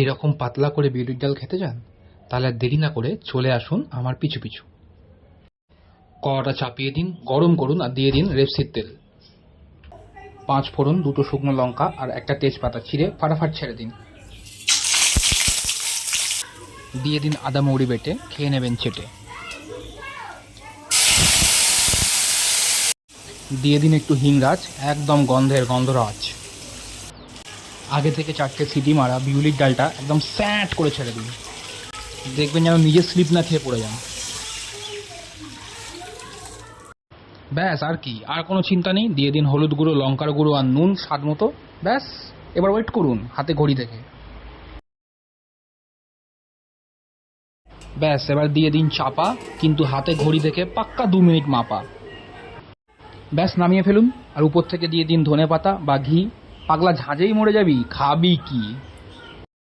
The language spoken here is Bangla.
এরকম পাতলা করে বিউলির ডাল খেতে চান? তাহলে আর দেরি না করে চলে আসুন আমার পিছু পিছু। কড়াটা চাপিয়ে দিন, গরম করুন আর দিয়ে দিন রেপসির তেল। 5 ফোড়ন, 2টো শুকনো লঙ্কা আর একটা তেজপাতা ছিঁড়ে ফাটাফাট ছেড়ে দিন। দিয়ে দিন আদা মৌরি বেটে, খেয়ে নেবেন চেটে। দিয়ে দিন একটু হিংরাজ, একদম গন্ধের গন্ধরাজ। আগে থেকে 4টে সিটি মারা বিউলির ডালটা একদম স্যাঁট করে ছেড়ে দিন। দেখবেন যেন নিজে স্লিপ না খেয়ে পড়ে যান। ব্যাস, আর কি, আর কোনো চিন্তা নেই। দিয়ে দিন হলুদ গুঁড়ো, লঙ্কার গুঁড়ো আর নুন স্বাদ মতো। ব্যাস, এবার ওয়েট করুন হাতে ঘড়ি দেখে। ব্যাস, এবার দিয়ে দিন চাপা, কিন্তু হাতে ঘড়ি দেখে পাক্কা 2 মিনিট মাপা। ব্যাস, নামিয়ে ফেলুন আর উপর থেকে দিয়ে দিন ধনেপাতা বা ঘি। পাগলা ঝাঁঝেই মরে যাবি, খাবি কি।